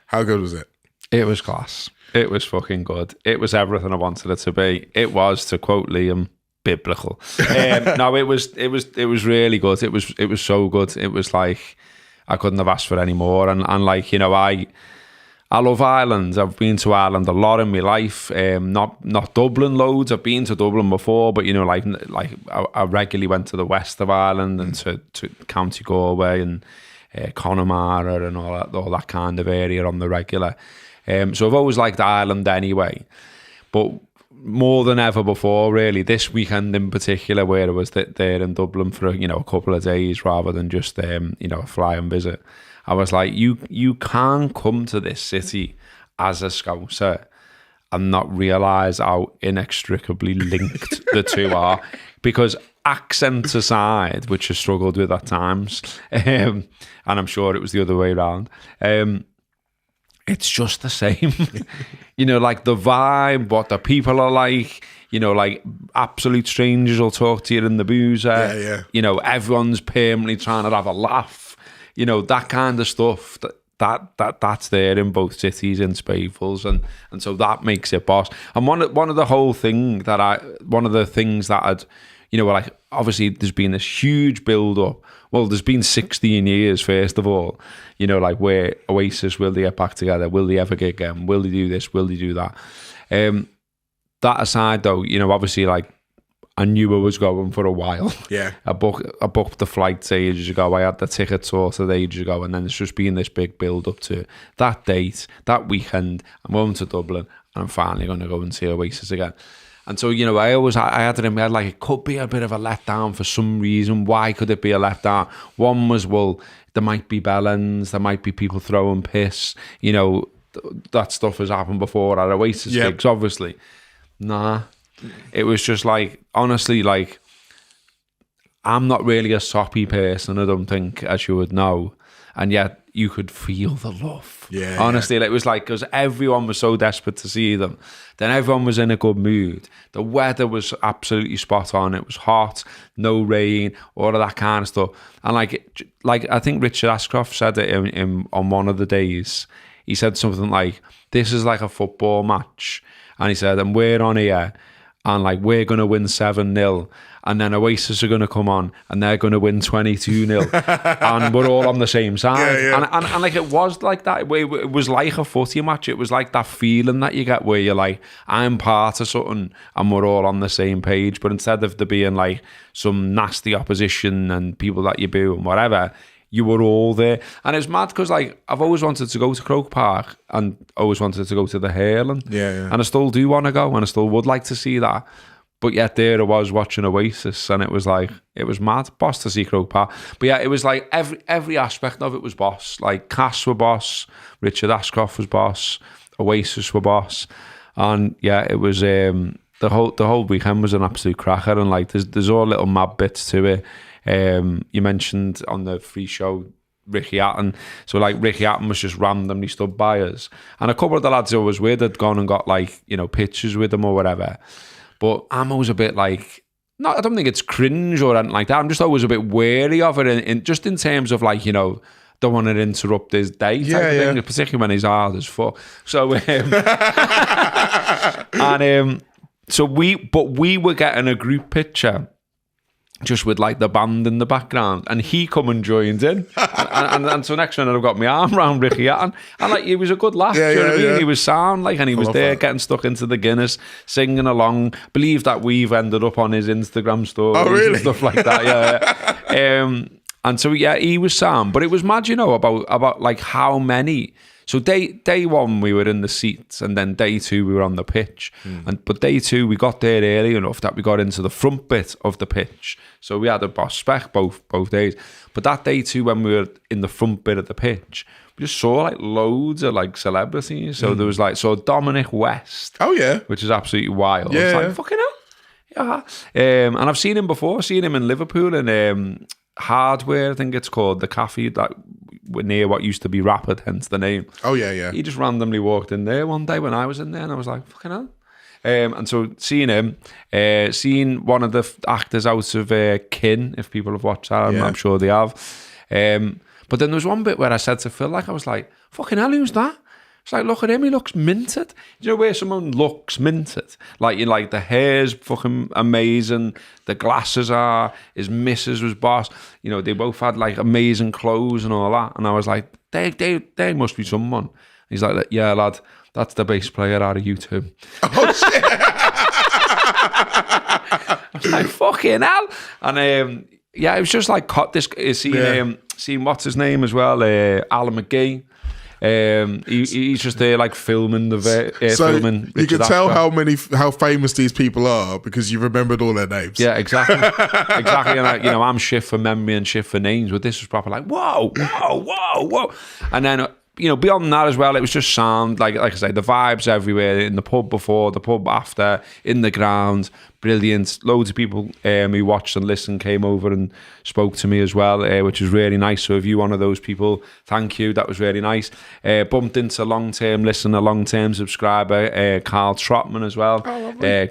How good was it? It was class. It was fucking good. It was everything I wanted it to be. It was, to quote Liam, biblical. No, it was really good. It was so good. It was like I couldn't have asked for any more. And like, you know, I love Ireland. I've been to Ireland a lot in my life. Not Dublin loads. I've been to Dublin before, but you know, like I regularly went to the west of Ireland and to County Galway and Connemara and all that kind of area on the regular. So I've always liked Ireland anyway, but more than ever before, really, this weekend in particular, where I was there in Dublin for a couple of days rather than just a fly and visit, I was like, you can't come to this city as a Scouser and not realise how inextricably linked the two are, because accents aside, which I struggled with at times, and I'm sure it was the other way around, it's just the same. You know, like the vibe, what the people are like, you know, like absolute strangers will talk to you in the boozer. Yeah. You know, everyone's permanently trying to have a laugh. You know, that kind of stuff, that's there in both cities in Spavels, and so that makes it boss. And one of the things that I'd, you know, like obviously there's been this huge build up. Well, there's been 16 years, first of all, you know, like where Oasis, will they get back together? Will they ever get again? Will they do this? Will they do that? That aside, though, you know, obviously, like, I knew I was going for a while. Yeah. I booked the flights ages ago. I had the tickets sorted ages ago. And then it's just been this big build up to that date, that weekend. I'm going to Dublin and I'm finally going to go and see Oasis again. And so, you know, I had it in my head, like, it could be a bit of a letdown for some reason. Why could it be a letdown? One was, well, there might be bellends, there might be people throwing piss. You know, that stuff has happened before at Oasis gigs, obviously. Nah. It was just like, honestly, like, I'm not really a soppy person, I don't think, as you would know. And yet you could feel the love. Yeah. Honestly, it was like, because everyone was so desperate to see them. Then everyone was in a good mood. The weather was absolutely spot on. It was hot, no rain, all of that kind of stuff. And like I think Richard Ashcroft said it on one of the days. He said something like, this is like a football match. And he said, and we're on here, and like we're going to win 7-0. And then Oasis are going to come on and they're going to win 22-0. And we're all on the same side. Yeah. And like it was like that. It was like a footy match. It was like that feeling that you get where you're like, I'm part of something and we're all on the same page. But instead of there being like some nasty opposition and people that you boo and whatever, you were all there. And it's mad because like I've always wanted to go to Croke Park and always wanted to go to the Hurling. Yeah. And I still do want to go and I still would like to see that. But yet there I was watching Oasis and it was like, it was mad. Boss to see Croke Park. But yeah, it was like every aspect of it was boss. Like Cass were boss, Richard Ashcroft was boss, Oasis were boss. And yeah, it was the whole weekend was an absolute cracker. And like there's all little mad bits to it. You mentioned on the free show Ricky Hatton. So like Ricky Hatton was just randomly stood by us. And a couple of the lads I was with had gone and got like, you know, pictures with him or whatever. But I'm always a bit like, no, I don't think it's cringe or anything like that. I'm just always a bit wary of it, just in terms of like, you know, don't want to interrupt his day type of thing, particularly when he's hard as fuck. So, so we were getting a group picture just with like the band in the background, and he come and joined in, and so next one I've got my arm around Ricky Hatton, and like he was a good laugh. Do you know what I mean? He was sound, like, and he was there getting stuck into the Guinness, singing along. Believe that we've ended up on his Instagram stories and stuff like that. Yeah. And so yeah, he was sound, but it was mad, you know, about like how many. So day one we were in the seats, and then day two we were on the pitch. But day two we got there early enough that we got into the front bit of the pitch. So we had a boss spec both days. But that day two, when we were in the front bit of the pitch, we just saw like loads of like celebrities. So there was like Dominic West. Oh yeah, which is absolutely wild. Yeah, it's like fucking hell. Yeah. And I've seen him before. Seen him in Liverpool in Hardware, I think it's called, the cafe that near what used to be Rapid, hence the name. Oh yeah. He just randomly walked in there one day when I was in there, and I was like, fucking hell. And so seeing him, seeing one of the actors out of Kin, if people have watched that, I'm sure they have. But then there was one bit where I said to Phil, like, I was like, fucking hell, who's that? It's like, look at him, he looks minted. You know where someone looks minted? Like, the hair's fucking amazing, the glasses are, his missus was boss. You know, they both had like amazing clothes and all that. And I was like, they must be someone. He's like, yeah, lad, that's the bass player out of U2. Oh, shit. I was like, fucking hell. And yeah, it was just like seeing what's his name as well, Alan McGee. He's just there like filming filming. You can tell how famous these people are because you remembered all their names. Yeah, exactly. And I'm shit for memory and shit for names, but this was proper like whoa. And then beyond that as well, it was just sound, like I say, the vibes everywhere, in the pub before, the pub after, in the ground, brilliant. Loads of people who watched and listened came over and spoke to me as well, which was really nice. So if you're one of those people, thank you, that was really nice. Bumped into long-term listener, long-term subscriber, Carl Trotman as well.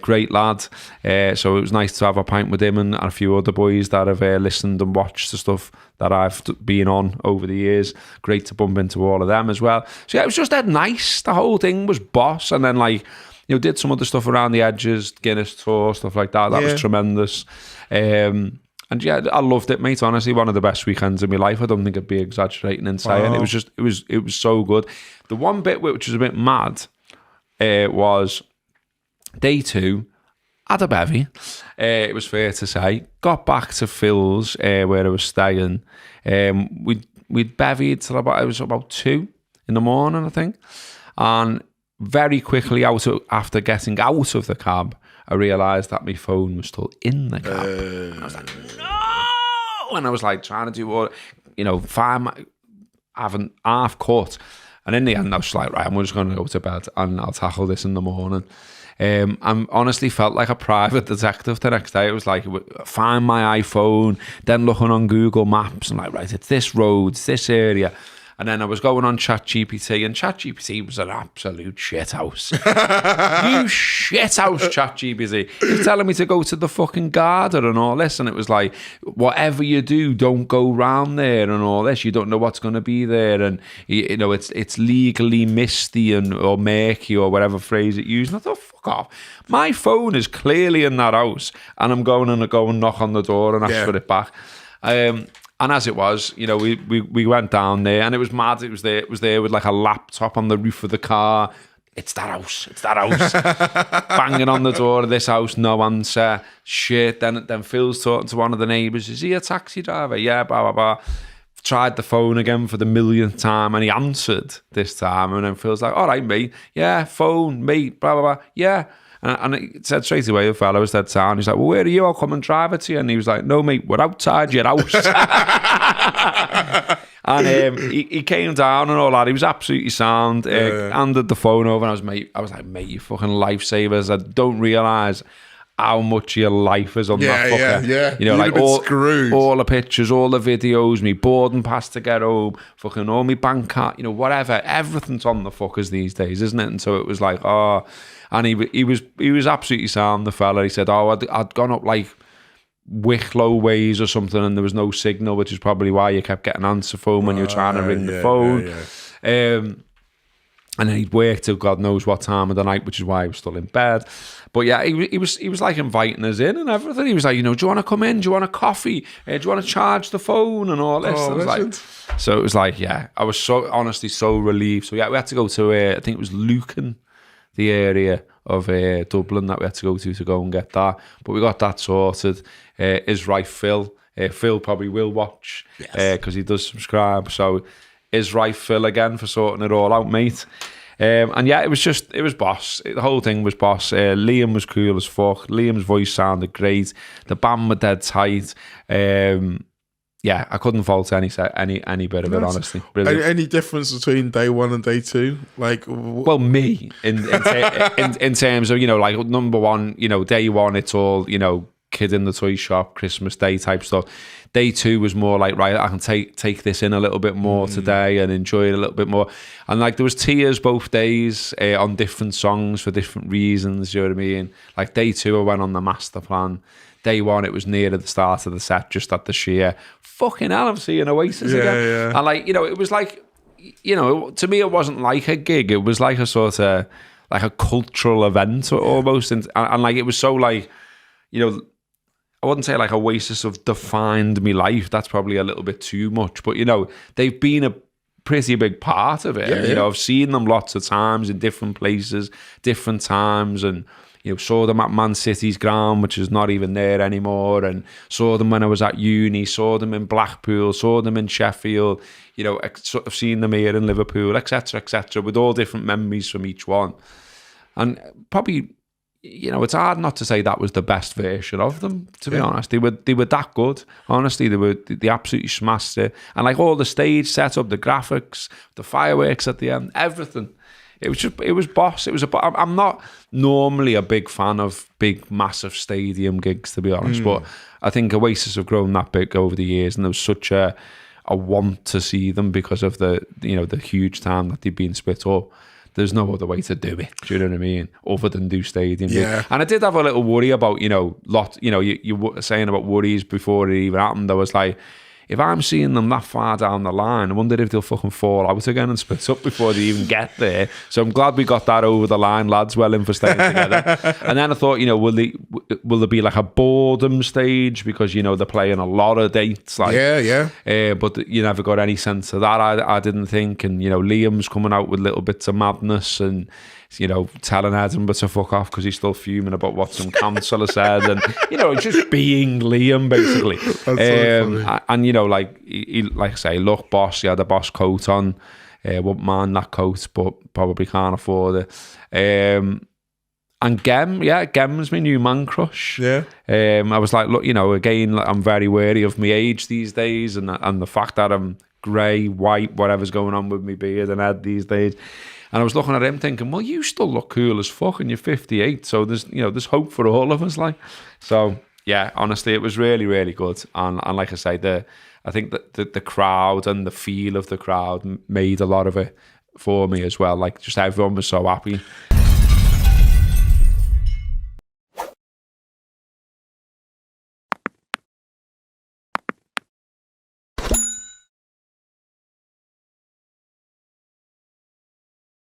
Great lad. So it was nice to have a pint with him and a few other boys that have listened and watched the stuff that I've been on over the years. Great to bump into all of them as well. So yeah, it was just that nice. The whole thing was boss. And then did some other stuff around the edges, Guinness tour, stuff like that. That was tremendous. And yeah, I loved it, mate. Honestly, one of the best weekends of my life. I don't think I'd be exaggerating in saying it was just, it was so good. The one bit which was a bit mad was day 2. Had a bevy, it was fair to say. Got back to Phil's, where I was staying. We'd bevied till it was about 2 in the morning, I think. And very quickly, after getting out of the cab, I realised that my phone was still in the cab. And I was like, no! And I was like trying to do all, having half cut. And in the end, I was like, right, I'm just going to go to bed and I'll tackle this in the morning. I honestly felt like a private detective the next day. It was like, find my iPhone, then looking on Google Maps and like, right, it's this road, it's this area. And then I was going on ChatGPT, and ChatGPT was an absolute shithouse. You shithouse, ChatGPT. You're telling me to go to the fucking garden and all this, and it was like, whatever you do, don't go round there and all this. You don't know what's going to be there, and it's legally misty or murky or whatever phrase it used. And I thought, fuck off. My phone is clearly in that house, and I'm going and knock on the door and ask for it back. And as it was, we went down there, and it was mad. It was there with like a laptop on the roof of the car. It's that house. Banging on the door of this house, no answer. Shit. Then Phil's talking to one of the neighbours. Is he a taxi driver? Yeah, blah, blah, blah. Tried the phone again for the millionth time, and he answered this time. And then Phil's like, all right, mate. Yeah, phone, mate, blah, blah, blah. Yeah. And it said straight away, the fellow was dead sound. He's like, well, where are you? I'll come and drive it to you. And he was like, no, mate, we're outside your house. And he came down and all that. He was absolutely sound. Handed the phone over, and I was like, mate, you fucking lifesavers. I don't realise how much your life is on that fucker. Yeah. Like all the pictures, all the videos, me boarding pass to get home, fucking all my bank card, whatever. Everything's on the fuckers these days, isn't it? And so it was like, oh... And he was absolutely sound, the fella. He said, I'd gone up like Wicklow ways or something, and there was no signal, which is probably why you kept getting answer phone when you were trying to ring the phone. And then he'd worked till God knows what time of the night, which is why he was still in bed. But yeah, he was like inviting us in and everything. He was like, do you want to come in? Do you want a coffee? Do you want to charge the phone and all this? So it was like, yeah, I was honestly so relieved. So yeah, we had to go to, I think it was Lucan, the area of Dublin that we had to go and get that. But we got that sorted. Is right, Phil. Phil probably will watch because he does subscribe. So is right, Phil, again for sorting it all out, mate. And yeah, it was boss. The whole thing was boss. Liam was cool as fuck. Liam's voice sounded great. The band were dead tight. Yeah, I couldn't fault any bit of it, honestly. Brilliant. Any difference between day 1 and day 2? Well, me in terms of like number 1, day 1 it's all kid in the toy shop, Christmas Day type stuff. Day 2 was more like, right, I can take this in a little bit more today and enjoy it a little bit more. And like there was tears both days on different songs for different reasons. You know what I mean? Like day 2, I went on the master plan. Day 1, it was near at the start of the set, just at the sheer fucking hell, I'm seeing Oasis again. Yeah. And it was like you know, to me, it wasn't like a gig. It was like a sort of like a cultural event almost, and like it was so like, you know, I wouldn't say like Oasis have defined me life. That's probably a little bit too much, but you know, they've been a pretty big part of it. And, you know, I've seen them lots of times in different places, different times, and you know, saw them at Man City's ground, which is not even there anymore, and saw them when I was at uni, saw them in Blackpool, saw them in Sheffield, you know, sort of seen them here in Liverpool, etc., with all different memories from each one. And probably, you know, it's hard not to say that was the best version of them, to be honest. They were that good. Honestly, they absolutely smashed it. And like all the stage setup, the graphics, the fireworks at the end, everything. It was boss. I'm not normally a big fan of big, massive stadium gigs, to be honest, but I think Oasis have grown that big over the years, and there was such a want to see them because of the, you know, the huge time that they've been split up. There's no other way to do it. Do you know what I mean? Other than do stadium gigs. And I did have a little worry about, you know, you were saying about worries before it even happened. I was like, if I'm seeing them that far down the line, I wonder if they'll fucking fall out again and split up before they even get there. So I'm glad we got that over the line, lads. Well in for staying together. And then I thought, you know, will there be like a boredom stage because, you know, they're playing a lot of dates, like but you never got any sense of that. I didn't think. And you know, Liam's coming out with little bits of madness and, you know, telling Edinburgh to fuck off because he's still fuming about what some councillor said, and you know, just being Liam basically. So and you know, like he like I say, look, boss, he had a boss coat on. Wouldn't mind that coat, but probably can't afford it. And Gem's my new man crush. I was like, look, you know, again, like, I'm very wary of my age these days, and the fact that I'm grey, white, whatever's going on with me beard and head these days. And I was looking at him thinking, well, you still look cool as fuck and you're 58. So there's hope for all of us. Like, so yeah, honestly, it was really, really good. And like I say, I think that the crowd and the feel of the crowd made a lot of it for me as well. Like just everyone was so happy.